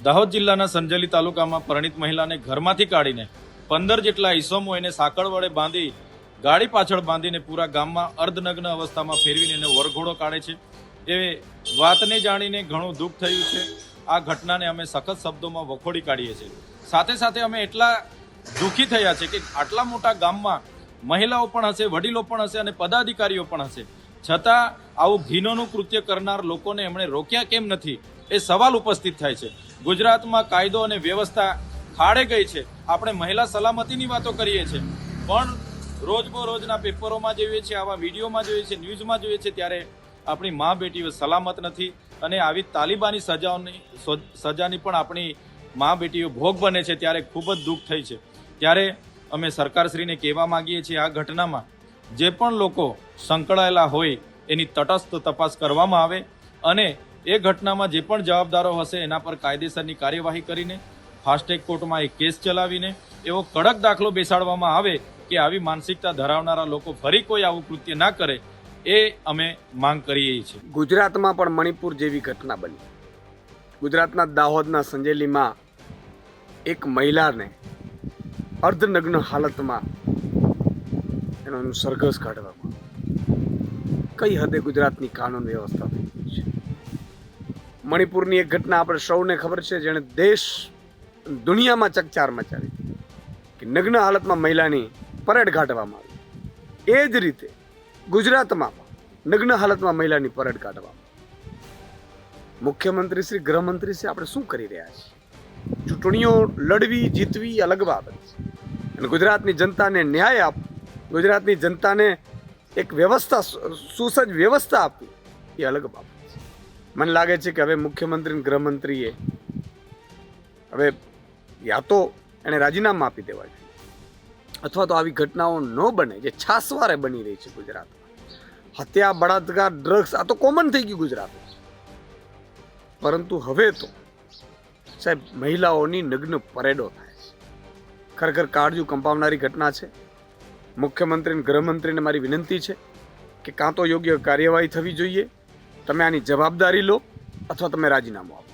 દાહોદ જિલ્લાના સંજેલી તાલુકામાં પરિણીત મહિલાને ઘરમાંથી કાઢીને 15 જેટલા ઈસમો એને સાંકળ વડે બાંધી ગાડી પાછળ બાંધીને પૂરા ગામમાં અર્ધનગ્ન અવસ્થામાં ફેરવીને એને વરઘોડો કાઢે છે. એ વાતને જાણીને ઘણું દુઃખ થયું છે. આ ઘટનાને અમે સખત શબ્દોમાં વખોડી કાઢીએ છીએ. સાથે સાથે અમે એટલા દુઃખી થયા છે કે આટલા મોટા ગામમાં મહિલાઓ પણ હશે, વડીલો પણ હશે અને પદાધિકારીઓ પણ હશે, છતાં આવું ઘીનોનું કૃત્ય કરનાર લોકોને એમણે રોક્યા કેમ નથી એ સવાલ ઉપસ્થિત થાય છે. ગુજરાતમાં કાયદો અને વ્યવસ્થા ખાડે ગઈ છે. આપણે મહિલા સલામતીની વાતો કરીએ છીએ, પણ રોજબરોજના પેપરોમાં જોઈએ છીએ, આવા વિડીયોમાં જોઈએ છીએ, ન્યૂઝમાં જોઈએ છીએ, ત્યારે આપણી મા બેટીઓ સલામત નથી અને આવી તાલિબાની સજાની પણ આપણી મા બેટીઓ ભોગ બને છે. ત્યારે ખૂબ જ દુઃખ થઈ છે. ત્યારે અમે સરકારશ્રીને કહેવા માંગીએ છીએ, આ ઘટનામાં જે પણ લોકો સંકળાયેલા હોય એની તટસ્થ તપાસ કરવામાં આવે અને એ ઘટનામાં જે પણ જવાબદારો હશે એના પર કાયદેસરની કાર્યવાહી કરીને ફાસ્ટેગ કોર્ટમાં એ કેસ ચલાવીને એવો કડક દાખલો બેસાડવામાં આવે કે આવી માનસિકતા ધરાવનારા લોકો ફરી કોઈ આવું કૃત્ય ના કરે, એ અમે માંગ કરીએ છીએ. ગુજરાતમાં પણ મણિપુર જેવી ઘટના બની. ગુજરાતના દાહોદના સંજેલીમાં એક મહિલાને અર્ધનગ્ન હાલતમાં એનું સરઘસ કાઢવામાં. કઈ હદે ગુજરાતની કાનૂન વ્યવસ્થા થઈ ગઈ છે. મણિપુરની એક ઘટના આપણે સૌને ખબર છે, જેણે દેશ દુનિયામાં ચકચાર મચાવી કે નગ્ન હાલતમાં મહિલાની પરેડ કાઢવામાં આવી. એ જ રીતે ગુજરાતમાં પણ નગ્ન હાલતમાં મહિલાની પરેડ કાઢવામાં. મુખ્યમંત્રી શ્રી, ગૃહમંત્રી શ્રી, આપણે શું કરી રહ્યા છીએ? ચૂંટણીઓ લડવી જીતવી અલગ બાબત છે, અને ગુજરાતની જનતાને ન્યાય આપવો, ગુજરાતની જનતાને એક વ્યવસ્થા, સુસજ્જ વ્યવસ્થા આપવી, એ અલગ બાબત છે. મને લાગે છે કે હવે મુખ્યમંત્રી અને ગૃહમંત્રીએ હવે યા તો એને રાજીનામું આપી દેવા જોઈએ, અથવા તો આવી ઘટનાઓ ન બને જે છાસવારે બની રહી છે ગુજરાતમાં. હત્યા, બળાત્કાર, ડ્રગ્સ, આ તો કોમન થઈ ગયું ગુજરાતમાં. પરંતુ હવે તો સાહેબ મહિલાઓની નગ્ન પરેડો થાય છે. ખરેખર કાળજું કંપાવનારી ઘટના છે. મુખ્યમંત્રી અને ગૃહમંત્રીને મારી વિનંતી છે કે કાં તો યોગ્ય કાર્યવાહી થવી જોઈએ, તમે આની જવાબદારી લો, અથવા તમે રાજીનામું આપો.